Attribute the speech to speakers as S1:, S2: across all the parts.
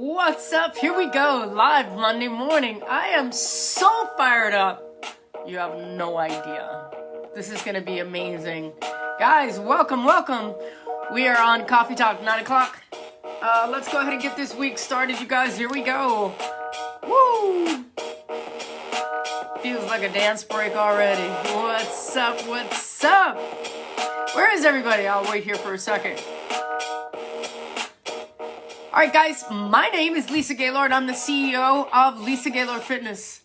S1: What's up? Here we go, live Monday morning. I am so fired up. You have no idea. This is gonna be amazing. Guys, welcome. We are on Coffee Talk, 9 o'clock. Let's go ahead and get this week started, you guys. Here we go. Woo! Feels like a dance break already. What's up? Where is everybody? I'll wait here for a second. Alright guys, my name is Lisa Gaylord. I'm the CEO of Lisa Gaylord Fitness.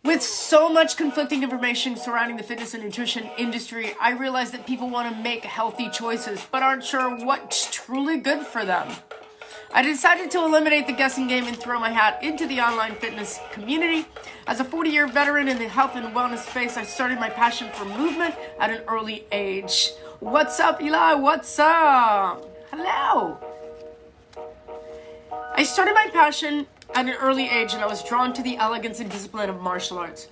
S1: With so much conflicting information surrounding the fitness and nutrition industry, I realize that people want to make healthy choices, but aren't sure what's truly good for them. I decided to eliminate the guessing game and throw my hat into the online fitness community. As a 40-year veteran in the health and wellness space, I started my passion for movement at an early age. What's up, Eli? What's up? Hello. I started my passion at an early age, and I was drawn to the elegance and discipline of martial arts.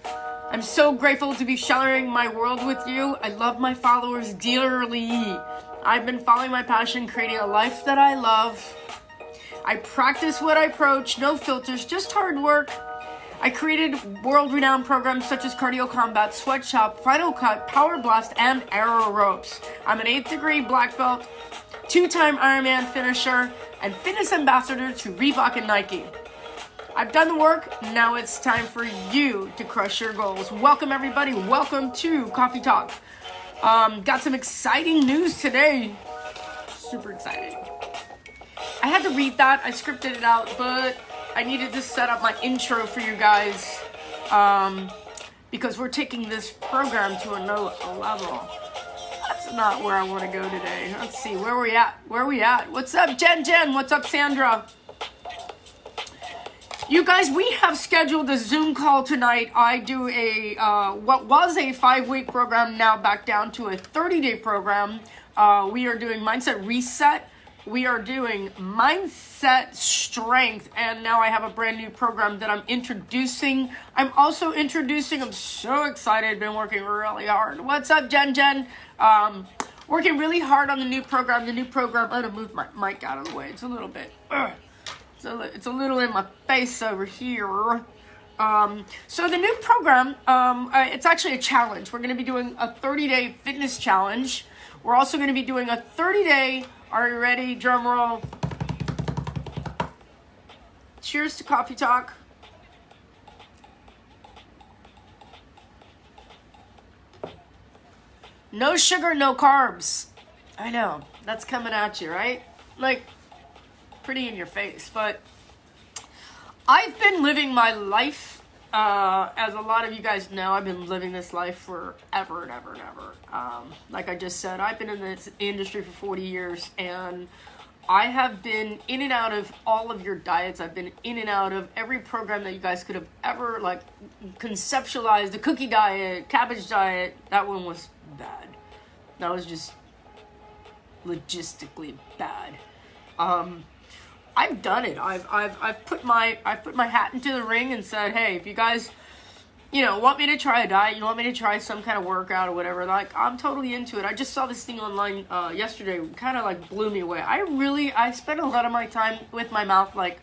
S1: I'm so grateful to be sharing my world with you. I love my followers dearly. I've been following my passion, creating a life that I love. I practice what I preach, no filters, just hard work. I created world-renowned programs such as Cardio Combat, Sweatshop, Final Cut, Power Blast, and Aero Ropes. I'm an 8th degree black belt, 2-time Ironman finisher, and fitness ambassador to Reebok and Nike. I've done the work, now it's time for you to crush your goals. Welcome everybody, welcome to Coffee Talk. Got some exciting news today. Super exciting. I had to read that, I scripted it out, but I needed to set up my intro for you guys because we're taking this program to another level. That's not where I want to go today. Let's see, where we at? What's up, Jen? What's up, Sandra? You guys, we have scheduled a Zoom call tonight. I do a, what was a 5-week program, now back down to a 30-day program. We are doing Mindset Reset. We are doing Mindset Strength. And now I have a brand new program that I'm introducing. I'm so excited. Been working really hard. What's up, Jen? Working really hard on the new program. I'm going to move my mic out of the way. It's a little bit, it's a little in my face over here. So the new program, it's actually a challenge. We're going to be doing a 30-day fitness challenge. We're also going to be doing a 30-day, are you ready? Drum roll. Cheers to Coffee Talk. No sugar, no carbs. I know, that's coming at you, right? Like, pretty in your face, but I've been living my life, as a lot of you guys know, I've been living this life forever and ever. Like I just said, I've been in this industry for 40 years, and I have been in and out of all of your diets. I've been in and out of every program that you guys could have ever, like, conceptualized. The cookie diet, cabbage diet, that one was bad. That was just logistically bad. I've done it. I've put my hat into the ring and said, hey, if you guys, want me to try a diet, you want me to try some kind of workout or whatever, like, I'm totally into it. I just saw this thing online yesterday, kind of like blew me away. I spent a lot of my time with my mouth like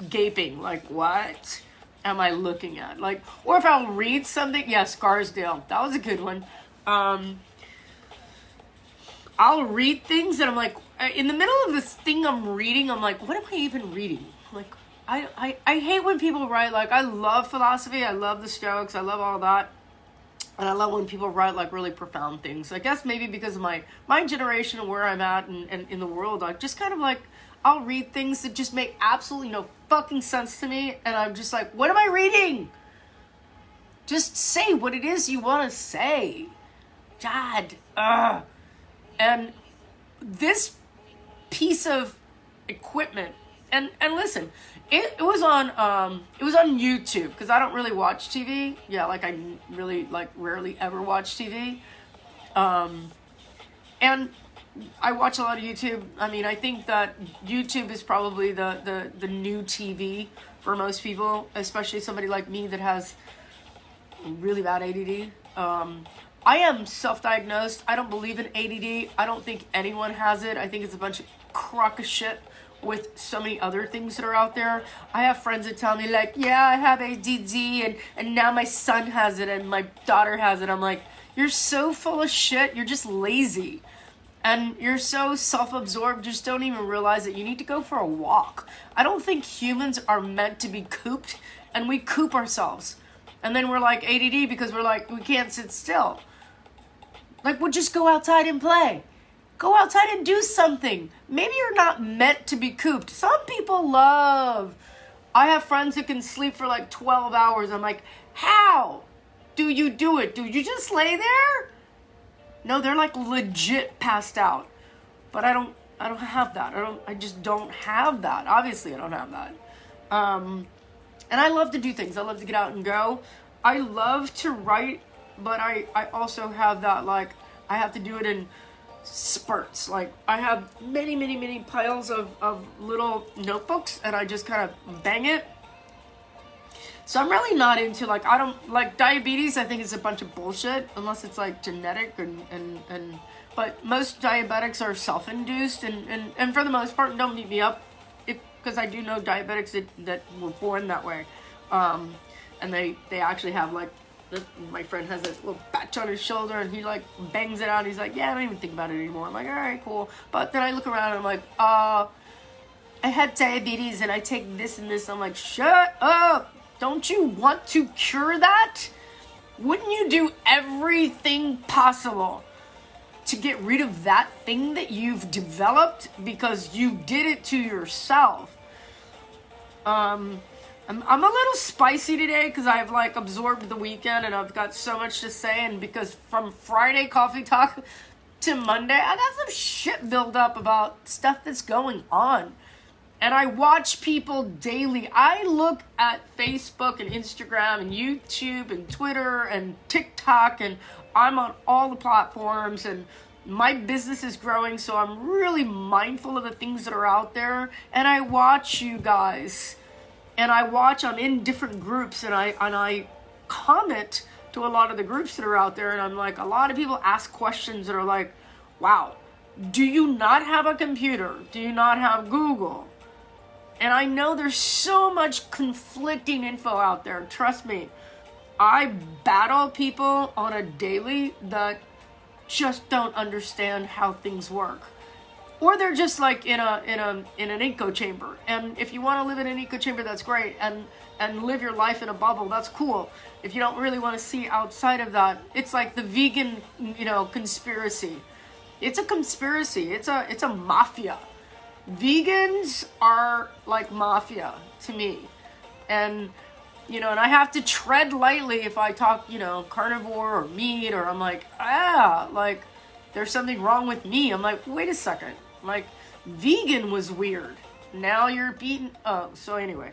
S1: gaping, like, what am I looking at? Like, or if I'll read something, yeah, Scarsdale, that was a good one. I'll read things and I'm like, in the middle of this thing I'm reading, I'm like, what am I even reading? Like, I hate when people write, like, I love philosophy, I love the Stoics, I love all that. And I love when people write, like, really profound things. I guess maybe because of my generation and where I'm at and in the world, I just kind of like, I'll read things that just make absolutely no fucking sense to me. And I'm just like, what am I reading? Just say what it is you want to say. God, And this piece of equipment, and listen, it was on YouTube, because I don't really watch TV. Yeah, like, I really, like, rarely ever watch TV. And I watch a lot of YouTube. I mean, I think that YouTube is probably the new TV for most people, especially somebody like me that has really bad ADD. I am self-diagnosed. I don't believe in ADD. I don't think anyone has it. I think it's a bunch of crock of shit with so many other things that are out there. I have friends that tell me like, yeah, I have ADD and now my son has it and my daughter has it. I'm like, you're so full of shit. You're just lazy. And you're so self-absorbed, just don't even realize that you need to go for a walk. I don't think humans are meant to be cooped, and we coop ourselves. And then we're like ADD because we're like, we can't sit still. Like, we'll just go outside and play. Go outside and do something. Maybe you're not meant to be cooped. Some people love. I have friends who can sleep for like 12 hours. I'm like, how do you do it? Do you just lay there? No, they're like legit passed out. But I don't have that. I just don't have that. Obviously I don't have that. And I love to do things. I love to get out and go. I love to write, but I also have that, like, I have to do it in spurts. Like, I have many piles of little notebooks, and I just kind of bang it. So I'm really not into, like, I don't, like, diabetes, I think is a bunch of bullshit, unless it's, like, genetic, but most diabetics are self-induced, and for the most part, don't beat me up, because I do know diabetics that were born that way, and they actually have, like, my friend has a little patch on his shoulder, and he, like, bangs it out, he's like, yeah, I don't even think about it anymore. I'm like, alright, cool, but then I look around, and I'm like, I had diabetes, and I take this and this, I'm like, shut up! Don't you want to cure that? Wouldn't you do everything possible to get rid of that thing that you've developed because you did it to yourself? I'm a little spicy today because I've like absorbed the weekend and I've got so much to say, and because from Friday coffee talk to Monday, I got some shit built up about stuff that's going on. And I watch people daily. I look at Facebook and Instagram and YouTube and Twitter and TikTok, and I'm on all the platforms, and my business is growing, so I'm really mindful of the things that are out there. And I watch you guys, and I'm in different groups, and I comment to a lot of the groups that are out there, and I'm like, a lot of people ask questions that are like, wow, do you not have a computer? Do you not have Google? And I know there's so much conflicting info out there. Trust me, I battle people on a daily that just don't understand how things work, or they're just like in an echo chamber. And if you want to live in an echo chamber, that's great, and live your life in a bubble, that's cool. If you don't really want to see outside of that, it's like the vegan, conspiracy. It's a conspiracy. It's a mafia. Vegans are like mafia to me, and and I have to tread lightly if I talk carnivore or meat, or I'm like, like there's something wrong with me. I'm like, wait a second, like vegan was weird, now you're beaten. So anyway,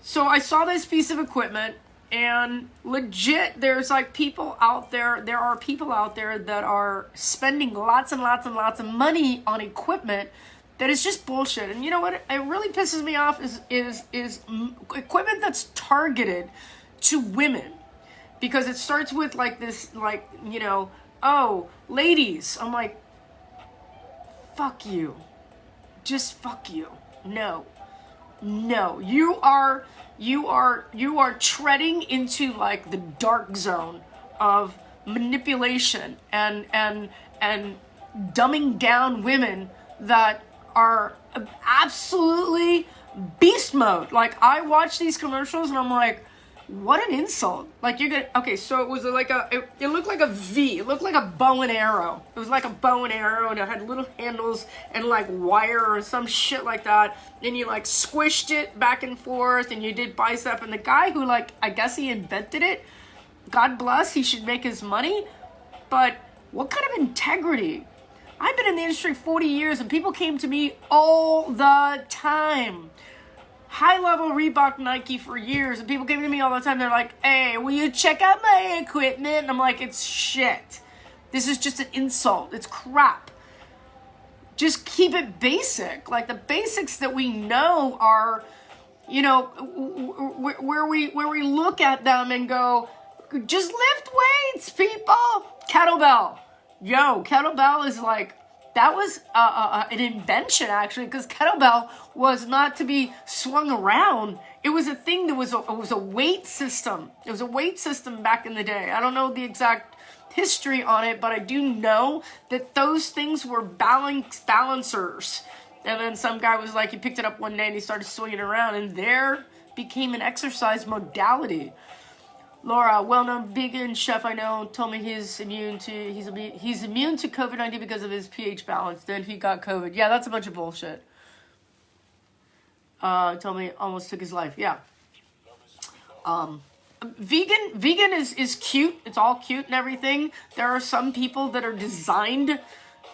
S1: so I saw this piece of equipment, and legit there are people out there that are spending lots and lots and lots of money on equipment that is just bullshit. And you know what? It really pisses me off is equipment that's targeted to women, because it starts with like this, like, oh, ladies. I'm like, fuck you. Just fuck you. No, you are treading into like the dark zone of manipulation and dumbing down women that are absolutely beast mode. Like, I watch these commercials and I'm like, what an insult. Like, okay, so it was like it looked like a V. It looked like a bow and arrow. It was like a bow and arrow, and it had little handles and like wire or some shit like that. And you like squished it back and forth, and you did bicep. And the guy who, like, I guess he invented it, God bless, he should make his money. But what kind of integrity? I've been in the industry 40 years, and people came to me all the time. High-level Reebok, Nike for years, and people came to me all the time. They're like, hey, will you check out my equipment? And I'm like, it's shit. This is just an insult. It's crap. Just keep it basic. Like, the basics that we know are, where we look at them and go, just lift weights, people. Kettlebell. Yo, kettlebell is like That was an invention, actually, because kettlebell was not to be swung around. It was a thing that was a weight system. It was a weight system back in the day. I don't know the exact history on it, but I do know that those things were balancers. And then some guy was like, he picked it up one day and he started swinging it around, and there became an exercise modality. Laura, well-known vegan chef I know, told me he's immune to COVID-19 because of his pH balance. Then he got COVID. Yeah, that's a bunch of bullshit. Told me almost took his life. Yeah. Vegan is cute. It's all cute and everything. There are some people that are designed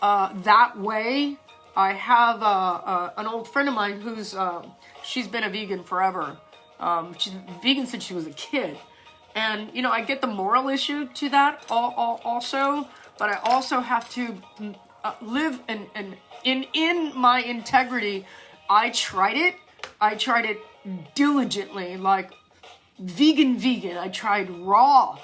S1: that way. I have an old friend of mine who's she's been a vegan forever. She's vegan since she was a kid. And, you know, I get the moral issue to that also, but I also have to live in my integrity. I tried it diligently, like vegan. I tried raw.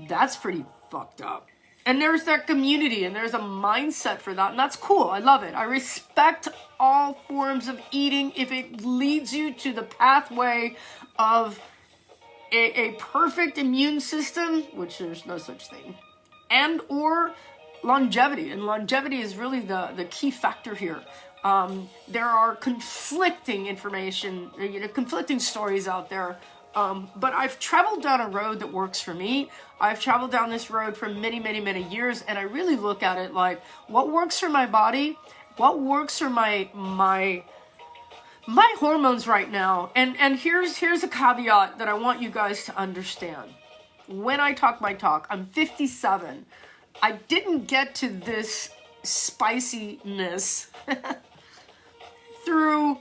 S1: That's pretty fucked up. And there's that community, and there's a mindset for that, and that's cool. I love it. I respect all forms of eating if it leads you to the pathway of a perfect immune system, which there's no such thing, and or longevity. And longevity is really the key factor here. There are conflicting information, conflicting stories out there. But I've traveled down a road that works for me. I've traveled down this road for many years, and I really look at it like, what works for my body? What works for my hormones right now? And here's a caveat that I want you guys to understand. When I talk my talk, I'm 57. I didn't get to this spiciness through,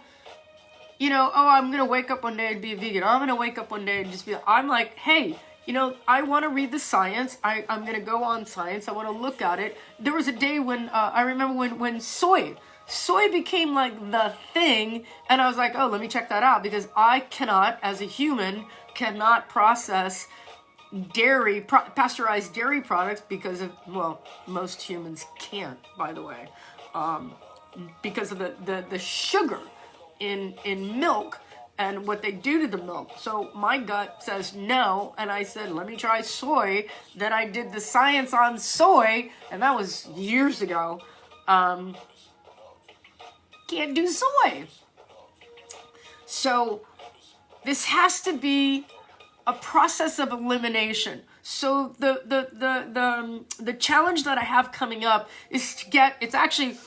S1: you know, oh, I'm going to wake up one day and be a vegan. I'm going to wake up one day and just be, I'm like, hey, you know, I want to read the science. I'm going to go on science. I want to look at it. There was a day when, I remember when soy became like the thing. And I was like, oh, let me check that out, because I cannot, as a human, cannot process pasteurized dairy products because of, well, most humans can't, by the way, because of the sugar in milk and what they do to the milk. So my gut says no, and I said, let me try soy. Then I did the science on soy, and that was years ago. Can't do soy. So this has to be a process of elimination. So the challenge that I have coming up is to get,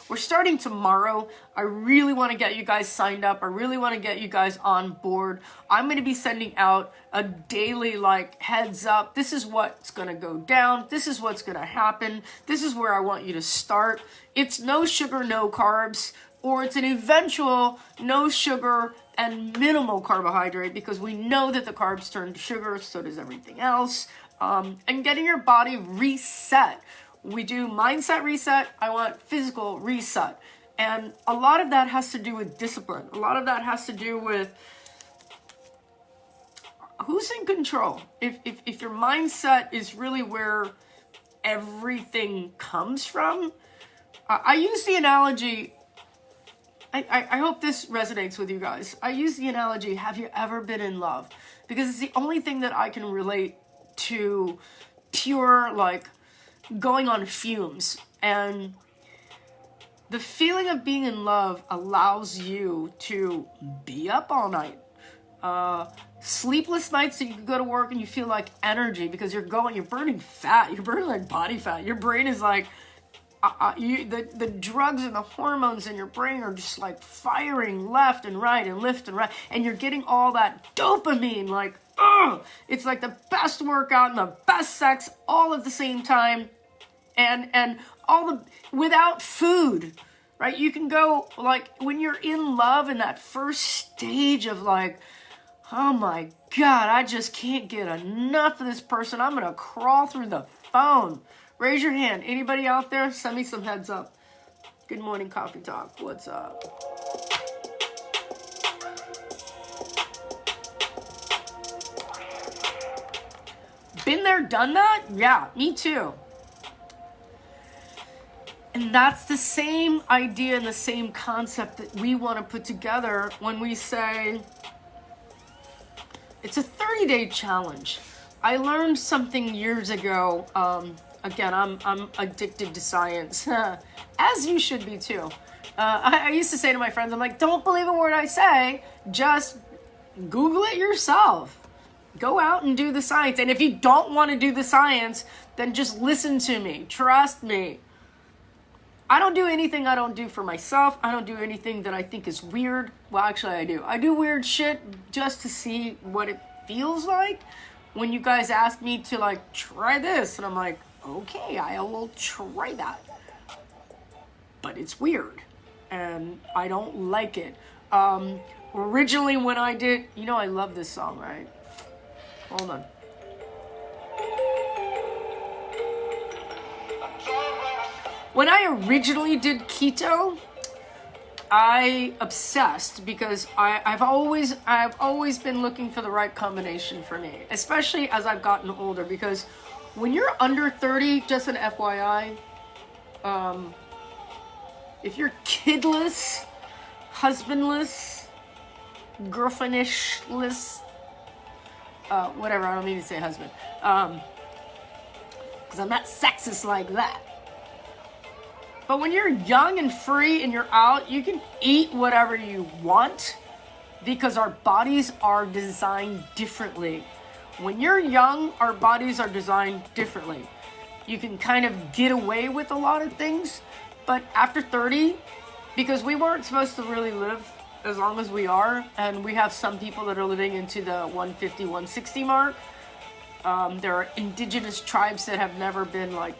S1: we're starting tomorrow. I really want to get you guys signed up. I really want to get you guys on board. I'm going to be sending out a daily, like, heads up. This is what's going to go down. This is what's going to happen. This is where I want you to start. It's no sugar, no carbs, or it's an eventual no sugar and minimal carbohydrate, because we know that the carbs turn to sugar, so does everything else. And getting your body reset. We do mindset reset. I want physical reset. And a lot of that has to do with discipline. A lot of that has to do with who's in control. If your mindset is really where everything comes from. I use the analogy, I hope this resonates with you guys. I use the analogy, have you ever been in love? Because it's the only thing that I can relate to pure, like, going on fumes. And the feeling of being in love allows you to be up all night. Sleepless nights that you can go to work and you feel like energy because you're burning fat. You're burning like body fat. Your brain is like, the drugs and the hormones in your brain are just like firing left and right and left and right. And you're getting all that dopamine, like, it's like the best workout and the best sex all at the same time, and without food, right? You can go, like, when you're in love in that first stage of like, oh my God, I just can't get enough of this person. I'm gonna crawl through the phone. Raise your hand. Anybody out there? Send me some heads up. Good morning, Coffee Talk. What's up? Been there, done that? Yeah, me too. And that's the same idea and the same concept that we want to put together when we say it's a 30-day challenge. I learned something years ago. Again, I'm addicted to science, as you should be too. I used to say to my friends, I'm like, don't believe a word I say, just Google it yourself. Go out and do the science. And if you don't want to do the science, then just listen to me. Trust me. I don't do anything I don't do for myself. I don't do anything that I think is weird. Well, actually, I do. I do weird shit just to see what it feels like. When you guys ask me to, like, try this, and I'm like, okay, I will try that. But it's weird, and I don't like it. Originally, when I did, you know, I love this song, right? Hold on. When I originally did keto, I obsessed because I've always been looking for the right combination for me, especially as I've gotten older. Because when you're under 30, just an FYI, if you're kidless, husbandless, girlfriendishless, whatever, I don't mean to say husband, because I'm not sexist like that. But when you're young and free and you're out, you can eat whatever you want because our bodies are designed differently. When you're young, our bodies are designed differently. You can kind of get away with a lot of things, but after 30, because we weren't supposed to really live as long as we are, and we have some people that are living into the 150, 160 mark. There are indigenous tribes that have never been like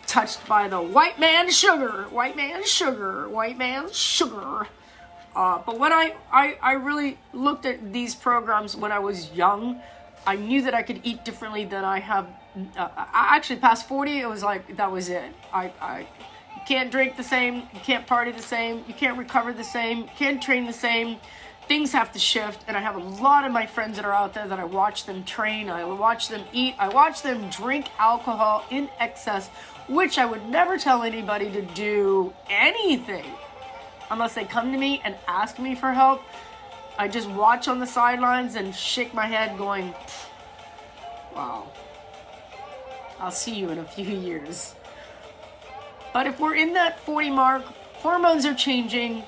S1: touched by the white man's sugar, white man's sugar, white man's sugar. But when I really looked at these programs when I was young, I knew that I could eat differently than I have. Actually, past 40, it was like, that was it. You can't drink the same, you can't party the same, you can't recover the same, you can't train the same. Things have to shift, and I have a lot of my friends that are out there that I watch them train, I watch them eat, I watch them drink alcohol in excess, which I would never tell anybody to do anything unless they come to me and ask me for help. I just watch on the sidelines and shake my head going, wow, I'll see you in a few years. But if we're in that 40 mark, hormones are changing,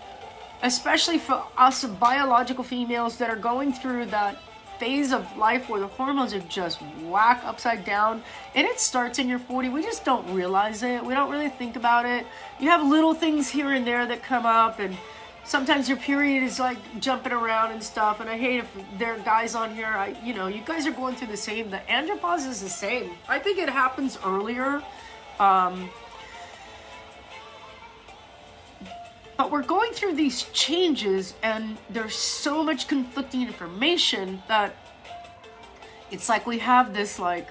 S1: especially for us biological females that are going through that phase of life where the hormones are just whack upside down, and it starts in your 40. We just don't realize it. We don't really think about it. You have little things here and there that come up, and sometimes your period is like jumping around and stuff, and I hate if there are guys on here, you guys are going through the same. The andropause is the same. I think it happens earlier. But we're going through these changes, and there's so much conflicting information that it's like we have this like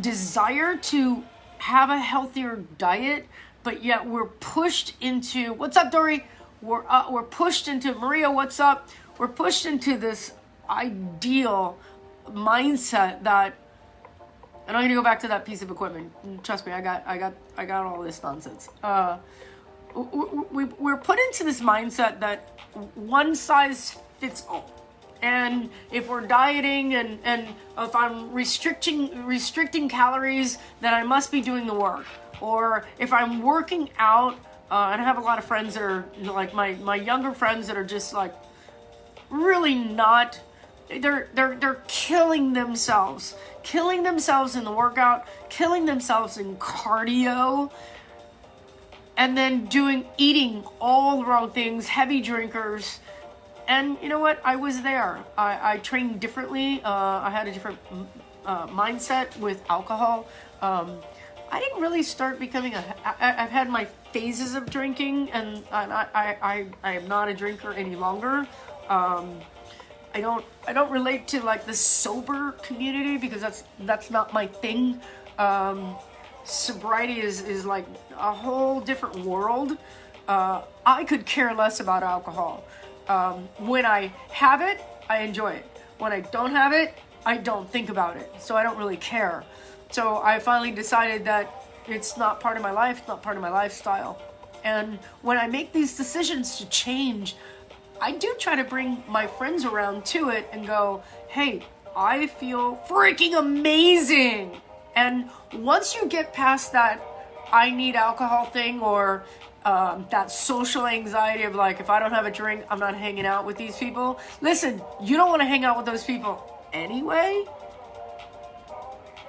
S1: desire to have a healthier diet, but yet we're pushed into, what's up, Dory? We're pushed into, Maria, what's up? We're pushed into this ideal mindset that, and I'm gonna go back to that piece of equipment. Trust me, I got all this nonsense. We're put into this mindset that one size fits all. And if we're dieting and if I'm restricting calories, then I must be doing the work. Or if I'm working out, and I have a lot of friends that are like my younger friends that are just like really not, they're killing themselves in the workout, killing themselves in cardio, and then eating all the wrong things, heavy drinkers. And you know what? I was there. I trained differently. I had a different mindset with alcohol. I didn't really start becoming I've had my phases of drinking, and I am not a drinker any longer. I don't relate to like the sober community because that's not my thing. Sobriety is like a whole different world. I could care less about alcohol. When I have it, I enjoy it. When I don't have it, I don't think about it. So I don't really care. So I finally decided that It's not part of my life, it's not part of my lifestyle. And when I make these decisions to change, I do try to bring my friends around to it and go, hey, I feel freaking amazing. And once you get past that I need alcohol thing, or that social anxiety of like, if I don't have a drink, I'm not hanging out with these people. Listen, you don't want to hang out with those people anyway.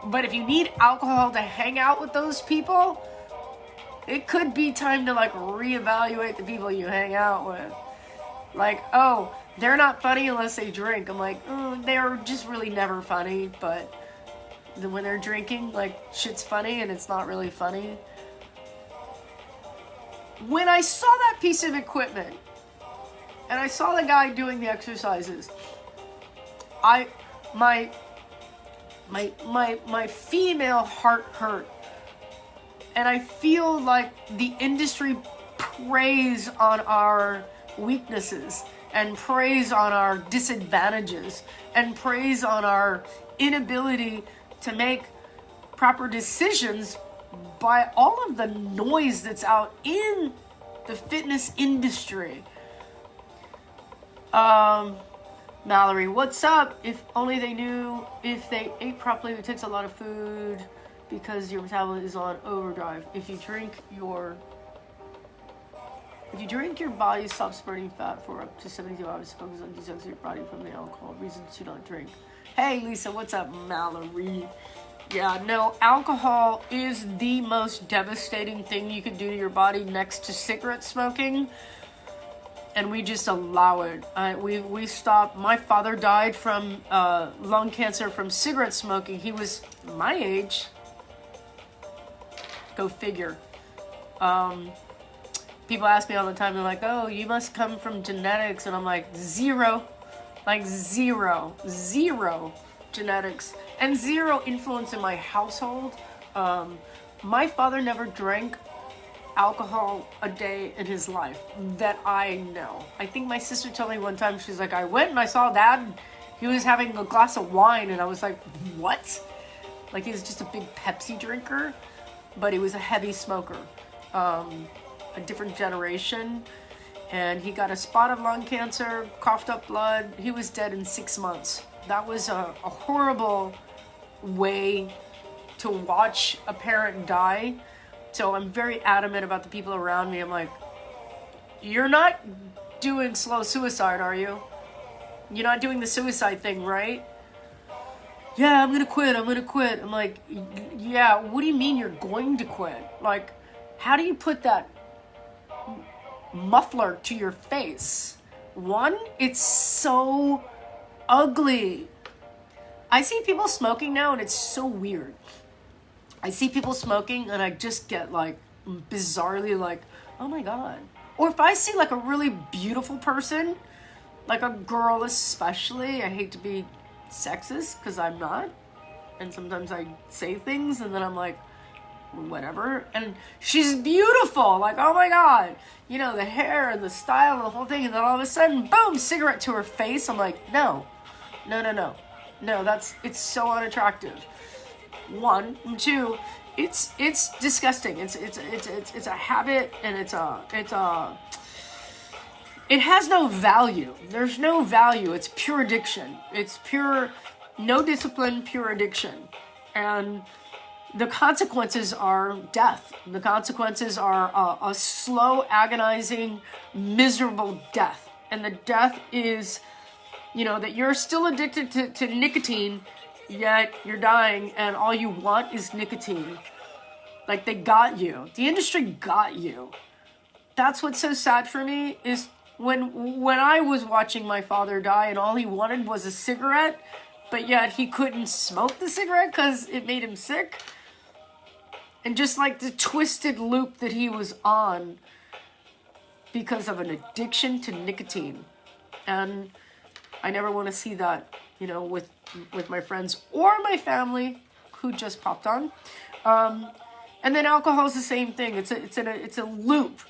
S1: But if you need alcohol to hang out with those people, it could be time to like reevaluate the people you hang out with. Like, oh, they're not funny unless they drink. I'm like, oh, they're just really never funny. But when they're drinking, like, shit's funny and it's not really funny. When I saw that piece of equipment and I saw the guy doing the exercises, my female heart hurt. And I feel like the industry preys on our weaknesses and preys on our disadvantages and preys on our inability to make proper decisions by all of the noise that's out in the fitness industry. Mallory, what's up? If only they knew if they ate properly, it takes a lot of food because your metabolism is on overdrive. If you drink, your body stops burning fat for up to 72 hours. Focus on detoxing your body from the alcohol. Reasons to not drink. Hey, Lisa, what's up, Mallory? Yeah, no, alcohol is the most devastating thing you could do to your body next to cigarette smoking. And we just allow it. We stop. My father died from lung cancer from cigarette smoking. He was my age. Go figure. People ask me all the time, they're like, oh, you must come from genetics. And I'm like, zero genetics. And zero influence in my household. My father never drank alcohol a day in his life that I know. I think my sister told me one time, she's like, I went and I saw Dad, he was having a glass of wine, and I was like, what? Like, he was just a big Pepsi drinker, but he was a heavy smoker, a different generation, and he got a spot of lung cancer, coughed up blood. He was dead in 6 months. That was a horrible way to watch a parent die. So I'm very adamant about the people around me. I'm like, you're not doing slow suicide, are you? You're not doing the suicide thing, right? Yeah, I'm gonna quit. I'm like, yeah, what do you mean you're going to quit? Like, how do you put that muffler to your face? One, it's so ugly. I see people smoking now and it's so weird. I see people smoking and I just get like bizarrely like, oh my God. Or if I see like a really beautiful person, like a girl especially, I hate to be sexist because I'm not. And sometimes I say things and then I'm like, whatever. And she's beautiful. Like, oh my God. You know, the hair and the style and the whole thing. And then all of a sudden, boom, cigarette to her face. I'm like, no, it's so unattractive. One, two, it's disgusting. It's a habit, and it has no value. There's no value. It's pure addiction. It's pure, no discipline, pure addiction. And the consequences are death. The consequences are a slow, agonizing, miserable death. And the death is, you know, that you're still addicted to nicotine, yet you're dying and all you want is nicotine. Like, they got you. The industry got you. That's what's so sad for me is when I was watching my father die and all he wanted was a cigarette, but yet he couldn't smoke the cigarette because it made him sick. And just like the twisted loop that he was on because of an addiction to nicotine. And I never want to see that, you know, with my friends or my family who just popped on. And then alcohol is the same thing. It's a loop.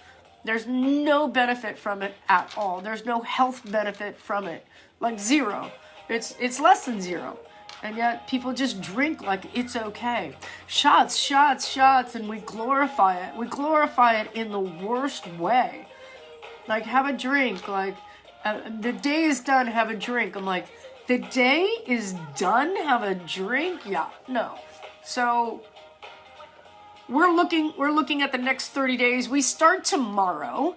S1: There's no benefit from it at all. There's no health benefit from it. Like zero. It's less than zero. And yet people just drink like it's okay. Shots, shots, shots, and we glorify it. We glorify it in the worst way. Like, have a drink. Like, the day is done, have a drink. I'm like, the day is done, have a drink? Yeah, no. So we're looking at the next 30 days. We start tomorrow.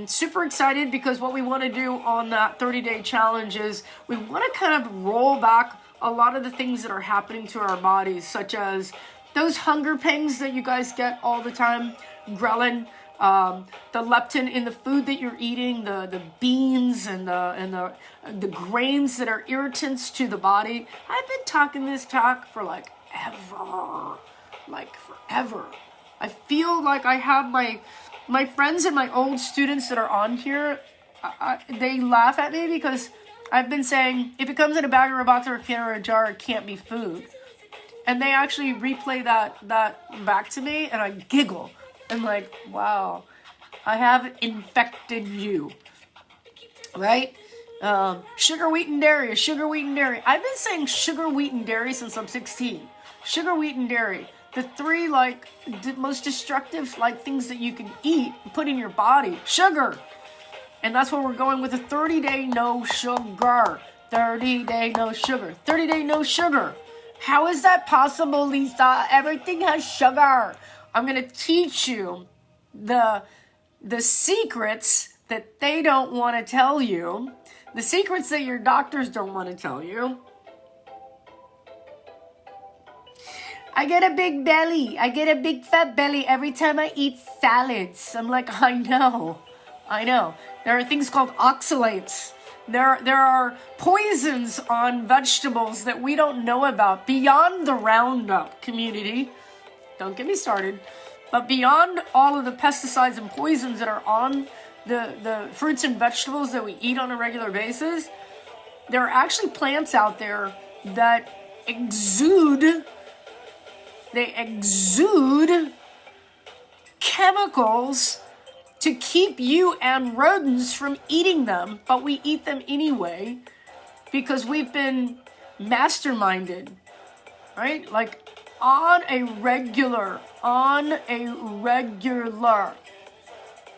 S1: Super excited because what we want to do on that 30-day challenge is we want to kind of roll back a lot of the things that are happening to our bodies, such as those hunger pangs that you guys get all the time, ghrelin, the leptin in the food that you're eating, the beans and the grains that are irritants to the body. I've been talking this talk for like forever. I feel like I have my friends and my old students that are on here, they laugh at me because I've been saying, if it comes in a bag or a box or a can or a jar, it can't be food. And they actually replay that back to me, and I giggle. I'm like, wow, I have infected you, right? Sugar, wheat, and dairy, sugar, wheat, and dairy. I've been saying sugar, wheat, and dairy since I'm 16. Sugar, wheat, and dairy. The three, most destructive, things that you can eat, put in your body. Sugar. And that's where we're going with a 30-day no sugar. 30-day no sugar. 30-day no sugar. How is that possible, Lisa? Everything has sugar. I'm going to teach you the secrets that they don't want to tell you. The secrets that your doctors don't want to tell you. I get a big belly. I get a big fat belly every time I eat salads. I'm like, I know. There are things called oxalates. There are poisons on vegetables that we don't know about beyond the Roundup community. Don't get me started. But beyond all of the pesticides and poisons that are on the fruits and vegetables that we eat on a regular basis, there are actually plants out there that exude chemicals to keep you and rodents from eating them, but we eat them anyway because we've been masterminded, right? Like on a regular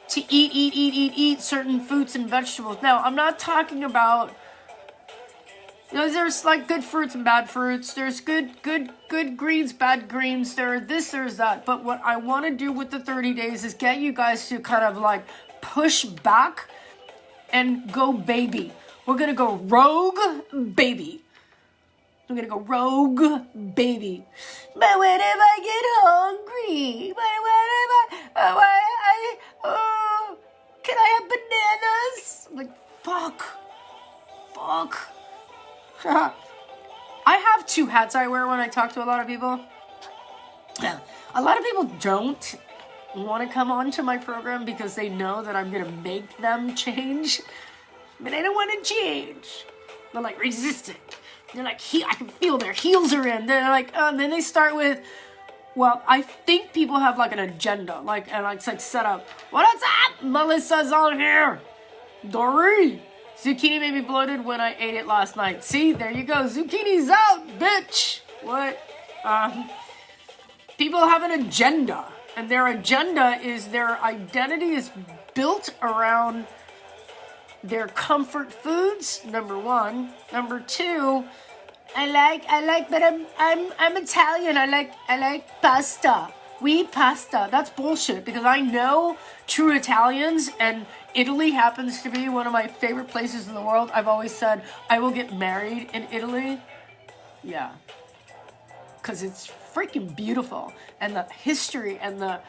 S1: to eat certain fruits and vegetables. Now, I'm not talking about, there's good fruits and bad fruits. There's good greens, bad greens. There's that. But what I want to do with the 30 days is get you guys to kind of push back and go baby. We're going to go rogue baby. We're going to go rogue baby. But what if I get hungry? Can I have bananas? I'm like, fuck. I have two hats I wear when I talk to a lot of people. A lot of people don't want to come on to my program because they know that I'm going to make them change. But they don't want to change. They're resistant. They're I can feel their heels are in. They're and then they start with, well, I think people have an agenda. It's set up. What's up? Melissa's on here. Dory. Zucchini made me bloated when I ate it last night. See, there you go. Zucchini's out, bitch. What? People have an agenda. And their agenda is their identity is built around their comfort foods, number one. Number two, I like, but I'm Italian. I like pasta. We eat pasta. That's bullshit because I know true Italians, and Italy happens to be one of my favorite places in the world. I've always said I will get married in Italy. Yeah. Because it's freaking beautiful. And the history and the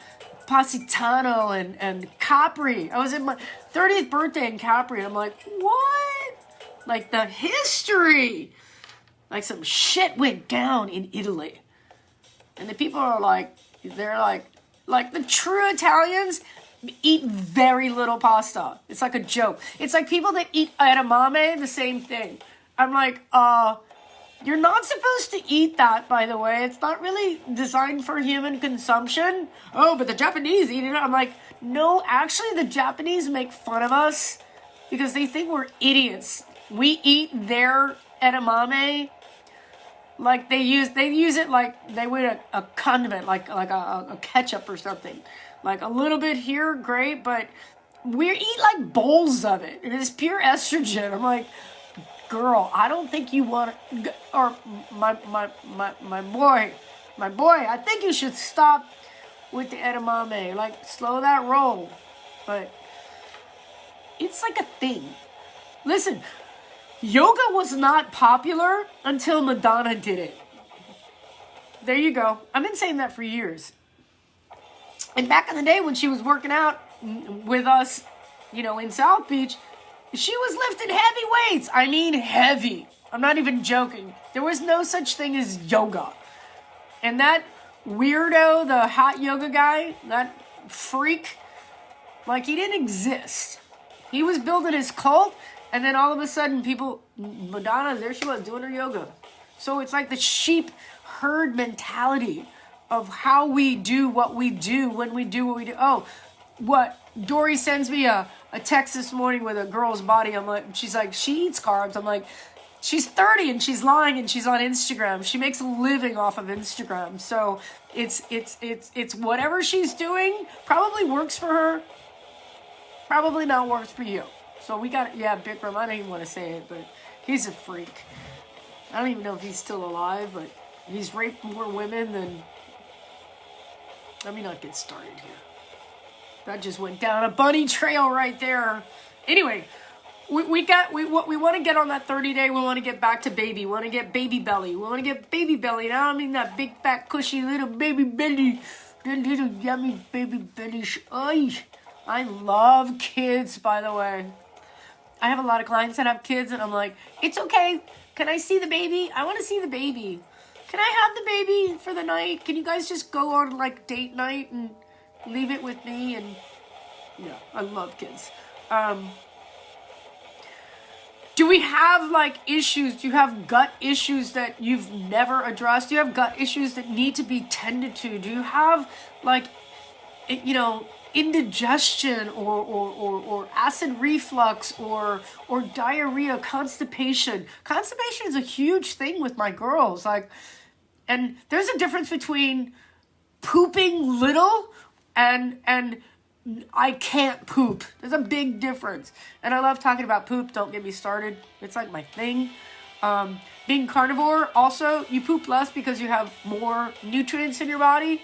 S1: Positano and Capri. I was in my 30th birthday in Capri. And I'm like, what? The history. Some shit went down in Italy. And the people are they're the true Italians eat very little pasta. It's a joke. It's people that eat edamame, the same thing. I'm you're not supposed to eat that, by the way. It's not really designed for human consumption. Oh, but the Japanese eat it. I'm no, actually the Japanese make fun of us because they think we're idiots. We eat their edamame like they use it like they would a condiment, like a ketchup or something. Like a little bit here, great, but we eat like bowls of it. It is pure estrogen. I'm like, girl, I don't think you want to, or my boy, I think you should stop with the edamame. Like, slow that roll. But it's like a thing. Listen, yoga was not popular until Madonna did it. There you go. I've been saying that for years. And back in the day when she was working out with us, you know, in South Beach, she was lifting heavy weights. I mean heavy. I'm not even joking. There was no such thing as yoga. And that weirdo, the hot yoga guy, that freak, like, he didn't exist. He was building his cult, and then all of a sudden people, Madonna, there she was doing her yoga. So it's like the sheep herd mentality of how we do what we do when we do what we do. Oh, what? Dory sends me a text this morning with a girl's body. I'm like, she's like, she eats carbs. I'm like, she's 30 and she's lying and she's on Instagram. She makes a living off of Instagram. So it's whatever she's doing probably works for her. Probably not works for you. So we got, yeah, Bikram, I don't even want to say it, but he's a freak. I don't even know if he's still alive, but he's raped more women than, let me not get started here. That just went down a bunny trail right there. Anyway, we want to get on that 30-day. We want to get back to baby. We want to get baby belly. We want to get baby belly. Now I mean that big, fat, cushy little baby belly. The little yummy baby belly. Ay. I love kids, by the way. I have a lot of clients that have kids, and I'm like, it's okay. Can I see the baby? I want to see the baby. Can I have the baby for the night? Can you guys just go on, like, date night and leave it with me? And, yeah, I love kids. Do we have, like, issues? Do you have gut issues that you've never addressed? Do you have gut issues that need to be tended to? Do you have, like, you know, indigestion or acid reflux or diarrhea, constipation? Constipation is a huge thing with my girls. Like, and there's a difference between pooping little and I can't poop. There's a big difference. And I love talking about poop. Don't get me started. It's like my thing. Being carnivore, also, you poop less because you have more nutrients in your body.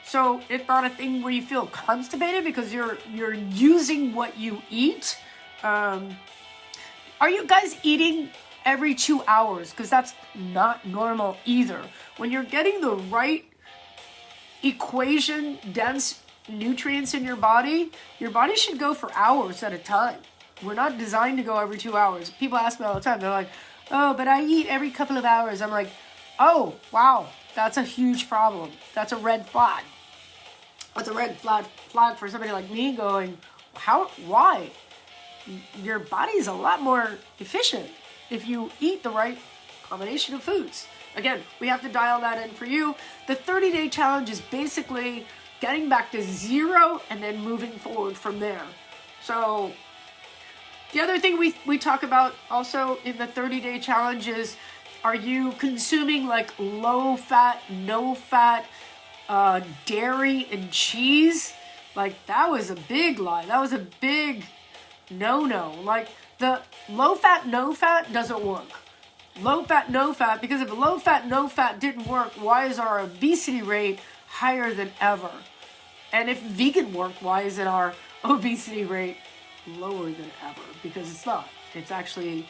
S1: So it's not a thing where you feel constipated because you're using what you eat. Are you guys eating every 2 hours? Because that's not normal either. When you're getting the right equation, dense nutrients in your body should go for hours at a time. We're not designed to go every 2 hours. People ask me all the time. They're like, oh, but I eat every couple of hours. I'm like, oh, wow, that's a huge problem. That's a red flag. That's a red flag for somebody like me going, why? Your body is a lot more efficient if you eat the right combination of foods. Again, we have to dial that in for you. The 30-day challenge is basically getting back to zero and then moving forward from there. So the other thing we talk about also in the 30-day challenge is, are you consuming like low-fat, no-fat, dairy and cheese? Like, that was a big lie. That was a big no-no. Like, the low-fat, no-fat doesn't work. Low-fat, no-fat, because if low-fat, no-fat didn't work, why is our obesity rate higher than ever? And if vegan worked, why is it our obesity rate lower than ever? Because it's not. It's actually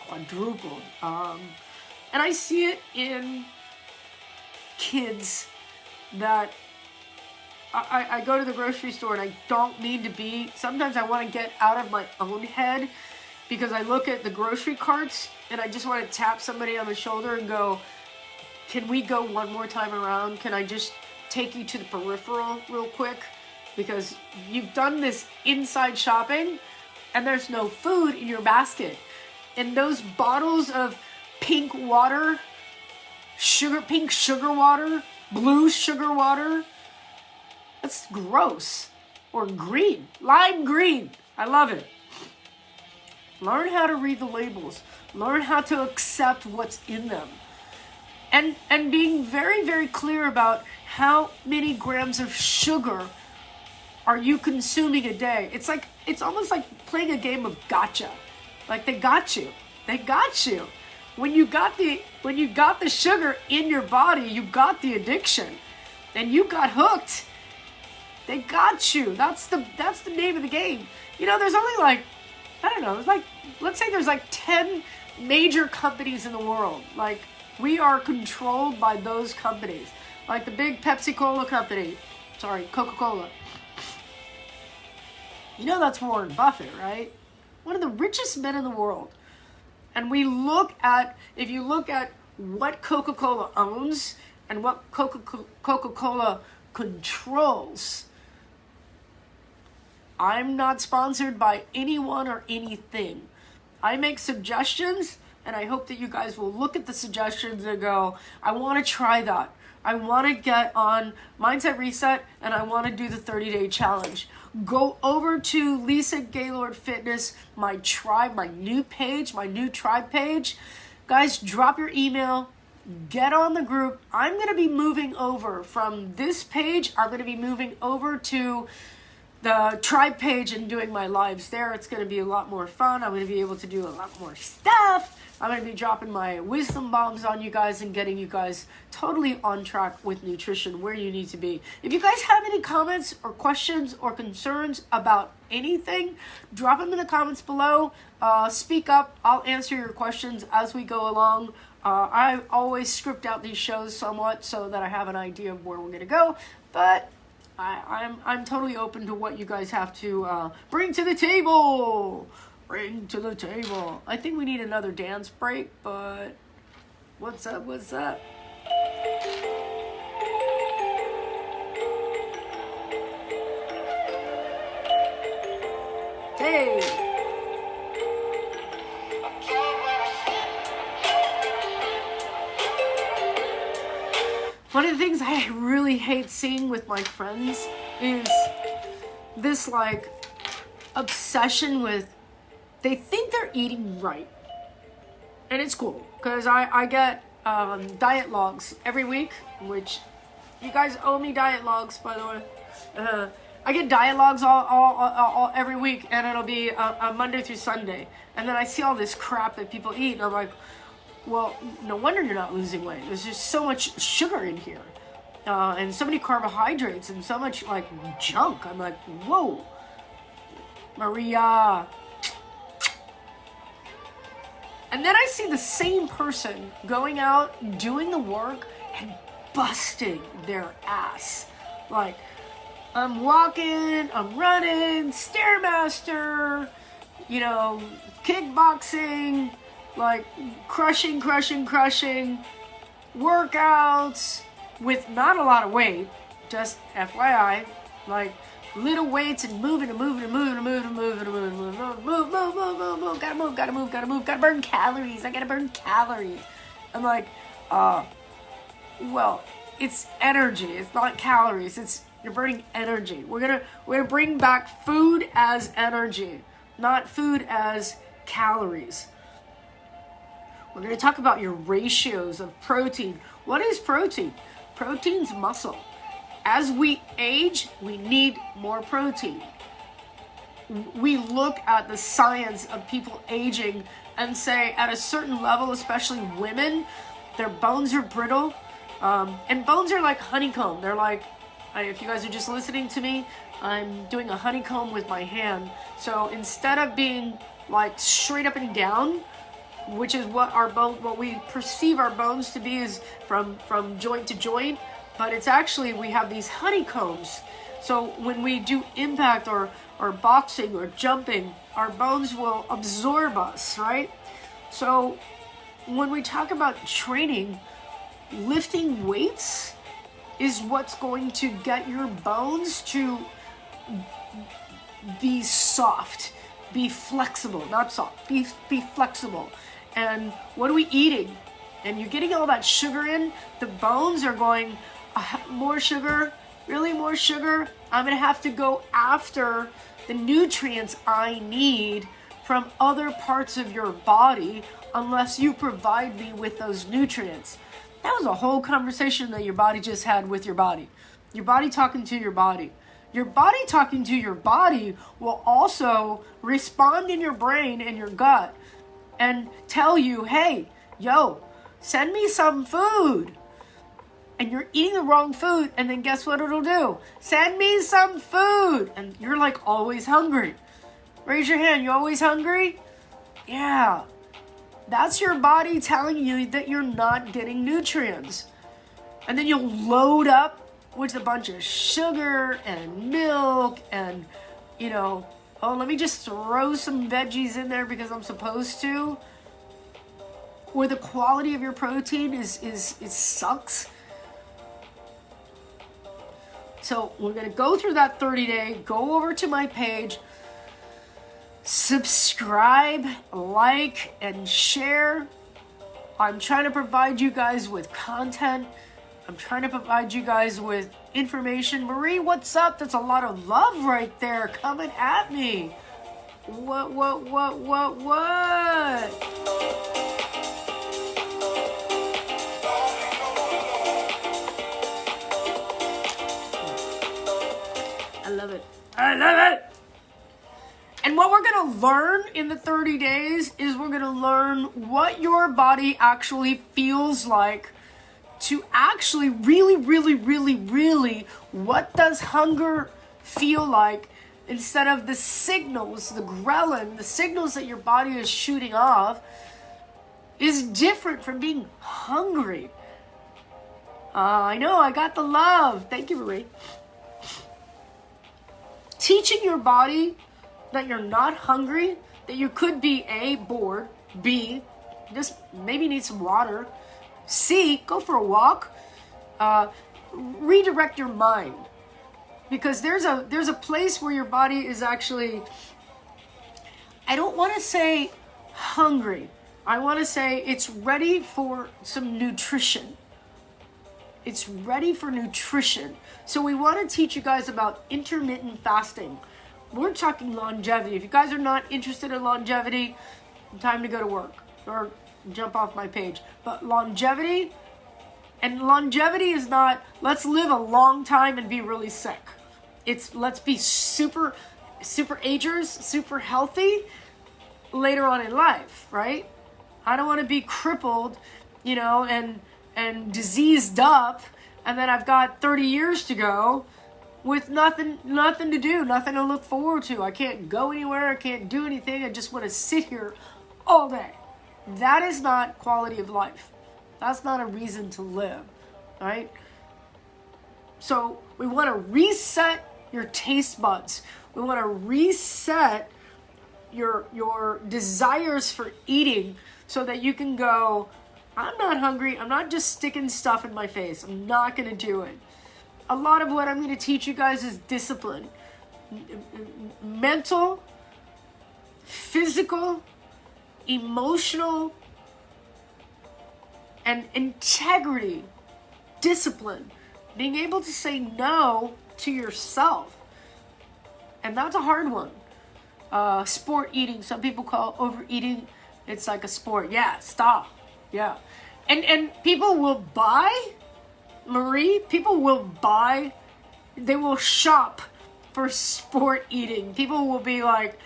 S1: quadrupled. And I see it in kids that I go to the grocery store and I don't mean to be. Sometimes I want to get out of my own head because I look at the grocery carts and I just want to tap somebody on the shoulder and go, can we go one more time around? Can I just take you to the peripheral real quick? Because you've done this inside shopping and there's no food in your basket. And those bottles of pink water, pink sugar water, blue sugar water, that's gross. Or green, lime green. I love it. Learn how to read the labels. Learn how to accept what's in them. And being very, very clear about how many grams of sugar are you consuming a day. It's almost like playing a game of gotcha. Like they got you. They got you. When you got the sugar in your body, you got the addiction. And you got hooked. They got you. That's the name of the game. You know, there's only like, I don't know, let's say there's like 10 major companies in the world. Like, we are controlled by those companies. Like the big Pepsi-Cola company. Sorry, Coca-Cola. You know that's Warren Buffett, right? One of the richest men in the world. And if you look at what Coca-Cola owns and what Coca-Cola controls, I'm not sponsored by anyone or anything. I make suggestions, and I hope that you guys will look at the suggestions and go, I want to try that. I want to get on Mindset Reset, and I want to do the 30-day challenge. Go over to Lisa Gaylord Fitness, my tribe, my new tribe page. Guys, drop your email. Get on the group. I'm going to be moving over from this page. I'm going to be moving over to the tribe page and doing my lives there. It's going to be a lot more fun. I'm going to be able to do a lot more stuff. I'm going to be dropping my wisdom bombs on you guys and getting you guys totally on track with nutrition, where you need to be. If you guys have any comments or questions or concerns about anything, drop them in the comments below. Speak up. I'll answer your questions as we go along. I always script out these shows somewhat so that I have an idea of where we're going to go. But I'm totally open to what you guys have to bring to the table. Bring to the table. I think we need another dance break, but what's up? Hey! One of the things I really hate seeing with my friends is this like obsession with, they think they're eating right. And it's cool, because I get diet logs every week, which you guys owe me diet logs, by the way. I get diet logs all every week, and it'll be Monday through Sunday. And then I see all this crap that people eat, and I'm like, well, no wonder you're not losing weight. There's just so much sugar in here, and so many carbohydrates, and so much like junk. I'm like, whoa, Maria. And then I see the same person going out, doing the work, and busting their ass. Like, I'm walking, I'm running, Stairmaster, you know, kickboxing, like crushing, workouts with not a lot of weight, just FYI, like little weights and moving, gotta burn calories. I gotta burn calories. I'm like, well, it's energy. It's not calories. You're burning energy. We're gonna bring back food as energy, not food as calories. We're gonna talk about your ratios of protein. What is protein? Protein's muscle. As we age, we need more protein. We look at the science of people aging and say at a certain level, especially women, their bones are brittle. And bones are like honeycomb. They're like, if you guys are just listening to me, I'm doing a honeycomb with my hand. So instead of being like straight up and down, which is what we perceive our bones to be, is from joint to joint, but it's actually, we have these honeycombs. So when we do impact or boxing or jumping, our bones will absorb us, right? So when we talk about training, lifting weights is what's going to get your bones to be soft, be flexible, not soft, be flexible. And what are we eating? And you're getting all that sugar in, the bones are going, more sugar, really more sugar. I'm gonna have to go after the nutrients I need from other parts of your body unless you provide me with those nutrients. That was a whole conversation that your body just had with your body. Your body talking to your body. Your body talking to your body will also respond in your brain and your gut and tell you, hey, yo, send me some food. And you're eating the wrong food, and then guess what it'll do? Send me some food. And you're like always hungry. Raise your hand, you always hungry? Yeah. That's your body telling you that you're not getting nutrients. And then you'll load up with a bunch of sugar and milk and, oh, let me just throw some veggies in there because I'm supposed to. Where the quality of your protein is sucks. So we're going to go through that 30-day, go over to my page, subscribe, like, and share. I'm trying to provide you guys with content. I'm trying to provide you guys with information. Marie, what's up? That's a lot of love right there coming at me. What? I love it. And what we're going to learn in the 30 days is we're going to learn what your body actually feels like to actually really, what does hunger feel like instead of the signals, the ghrelin, the signals that your body is shooting off is different from being hungry. I know, I got the love. Thank you, Marie. Teaching your body that you're not hungry, that you could be A, bored, B, just maybe need some water, C, go for a walk, redirect your mind. Because there's a place where your body is actually, I don't want to say hungry. I want to say it's ready for some nutrition. It's ready for nutrition. So we want to teach you guys about intermittent fasting. We're talking longevity. If you guys are not interested in longevity, time to go to work or jump off my page. But longevity is not, let's live a long time and be really sick. It's let's be super agers, super healthy later on in life, right? I don't want to be crippled, and diseased up, and then I've got 30 years to go with nothing to do, nothing to look forward to. I can't go anywhere, I can't do anything, I just want to sit here all day. That is not quality of life. That's not a reason to live, right? So we want to reset your taste buds. We want to reset your desires for eating so that you can go, I'm not hungry. I'm not just sticking stuff in my face. I'm not going to do it. A lot of what I'm going to teach you guys is discipline. Mental, physical, emotional, and integrity. Discipline. Being able to say no to yourself. And that's a hard one. Sport eating. Some people call overeating. It's like a sport. Yeah, stop. Yeah. And people will buy, Marie, they will shop for sport eating. People will be like,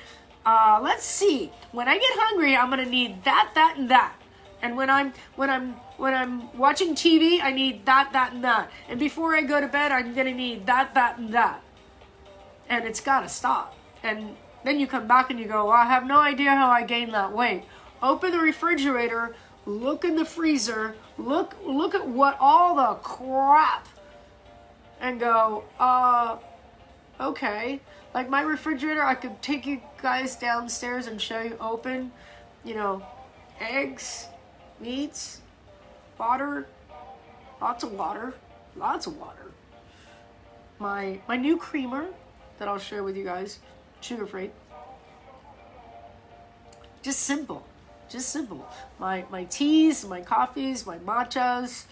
S1: let's see, when I get hungry, I'm going to need that, and that. And when I'm watching TV, I need that, and that. And before I go to bed, I'm going to need that, and that. And it's got to stop. And then you come back and you go, well, I have no idea how I gained that weight. Open the refrigerator, look in the freezer, look at what all the crap, and go, okay. Like my refrigerator, I could take you guys downstairs and show you open, eggs, meats, water, lots of water. My new creamer that I'll share with you guys, sugar-free. Just simple. My teas, my coffees, my matchas,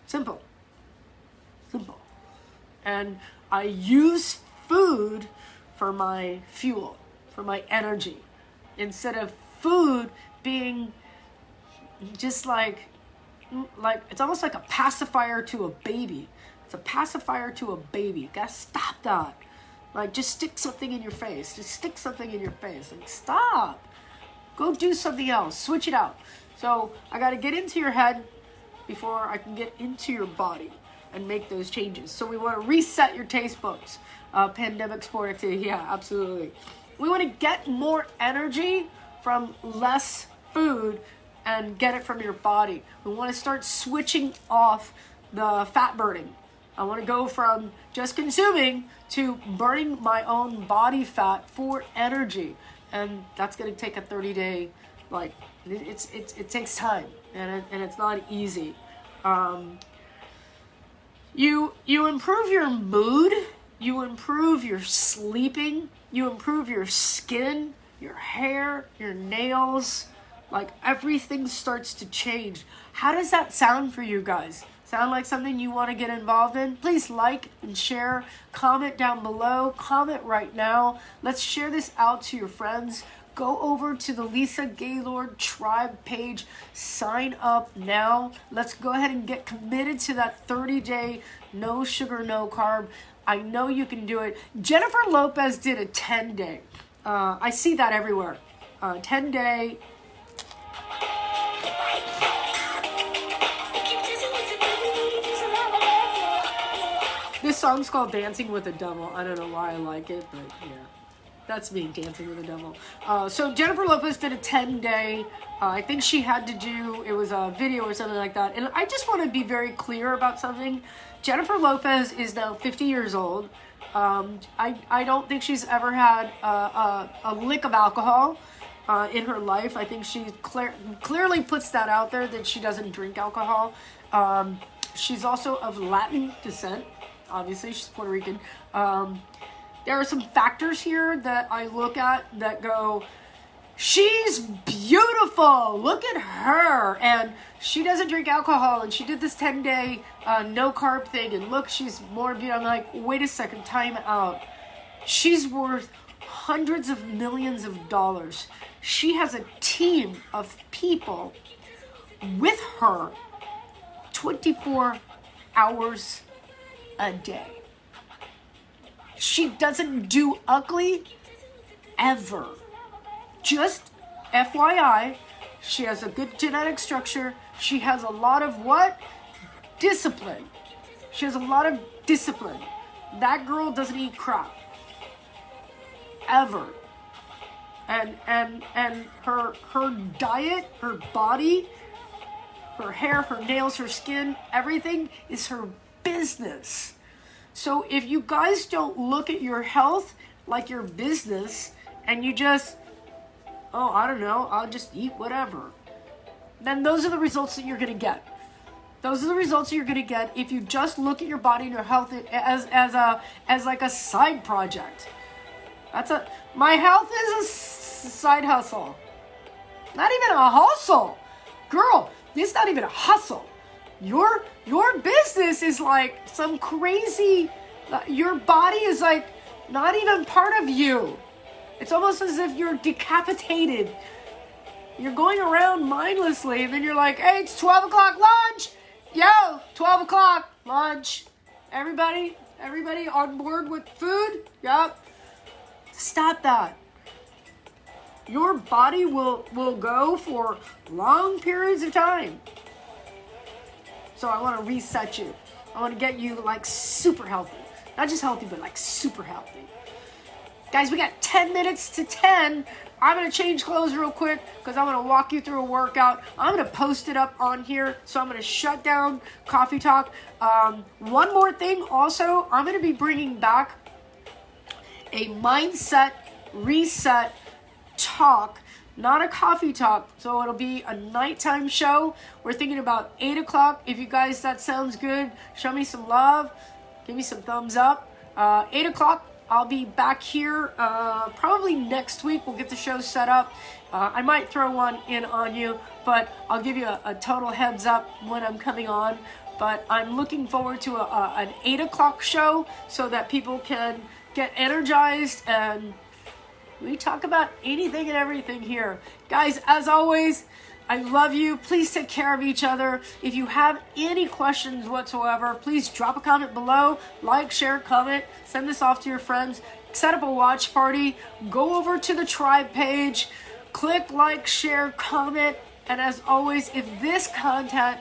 S1: simple. And I use food for my fuel, for my energy. instead of food being just like it's almost like a pacifier to a baby. It's a pacifier to a baby. You gotta stop that. Like, just stick something in your face. Just stick something in your face. Like, stop. Go do something else. Switch it out. So I gotta get into your head before I can get into your body and make those changes. So we want to reset your taste buds. Pandemic sport activity. Yeah, absolutely. We want to get more energy from less food and get it from your body. We want to start switching off the fat burning. I want to go from just consuming to burning my own body fat for energy. And that's going to take a 30-day, like, it takes time, and it's not easy. You improve your mood, you improve your sleeping, you improve your skin, your hair, your nails, like everything starts to change. How does that sound for you guys? Sound like something you want to get involved in? Please like and share, comment down below, comment right now. Let's share this out to your friends. Go over to the Lisa Gaylord Tribe page, sign up now. Let's go ahead and get committed to that 30-day no sugar, no carb. I know you can do it. Jennifer Lopez did a 10-day. I see that everywhere. 10-day. This song's called Dancing with the Devil. I don't know why I like it, but yeah. That's me, Dancing with the Devil. So Jennifer Lopez did a 10-day. I think she had to do, it was a video or something like that. And I just want to be very clear about something. Jennifer Lopez is now 50 years old. I don't think she's ever had a lick of alcohol in her life. I think she clearly puts that out there that she doesn't drink alcohol. She's also of Latin descent. Obviously, she's Puerto Rican. There are some factors here that I look at that go, she's beautiful. Look at her. And she doesn't drink alcohol. And she did this 10-day no carb thing. And look, she's more beautiful. I'm like, wait a second, time out. She's worth hundreds of millions of dollars. She has a team of people with her 24 hours a day. She doesn't do ugly ever. Just FYI, she has a good genetic structure. She has a lot of what? Discipline. She has a lot of discipline. That girl doesn't eat crap. Ever. And her diet, her body, her hair, her nails, her skin, everything is her business. So if you guys don't look at your health like your business and you just, oh, I don't know, I'll just eat whatever, then those are the results that you're going to get. Those are the results that you're going to get if you just look at your body and your health as like a side project. My health is a side hustle. Not even a hustle. Girl, it's not even a hustle. Your business is like some crazy, your body is like not even part of you. It's almost as if you're decapitated. You're going around mindlessly and then you're like, hey, it's 12 o'clock lunch. Yo, 12 o'clock lunch. Everybody on board with food? Yup. Stop that. Your body will go for long periods of time. So I want to reset you. I want to get you like super healthy. Not just healthy, but like super healthy. Guys, we got 10 minutes to 10. I'm going to change clothes real quick because I'm going to walk you through a workout. I'm going to post it up on here. So I'm going to shut down Coffee Talk. One more thing also, I'm going to be bringing back a mindset reset talk. Not a coffee talk, so it'll be a nighttime show. We're thinking about 8 o'clock. If you guys, that sounds good, show me some love. Give me some thumbs up. 8 o'clock, I'll be back here probably next week. We'll get the show set up. I might throw one in on you, but I'll give you a total heads up when I'm coming on. But I'm looking forward to an 8 o'clock show so that people can get energized and We talk about anything and everything here. Guys, as always, I love you. Please take care of each other. If you have any questions whatsoever, please drop a comment below. Like, share, comment. Send this off to your friends. Set up a watch party. Go over to the tribe page. Click like, share, comment. And as always, if this content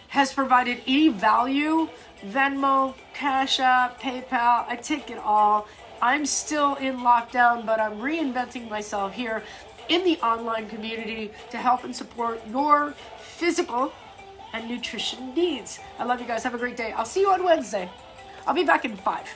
S1: has provided any value, Venmo, Cash App, PayPal, I take it all. I'm still in lockdown, but I'm reinventing myself here in the online community to help and support your physical and nutrition needs. I love you guys. Have a great day. I'll see you on Wednesday. I'll be back in 5.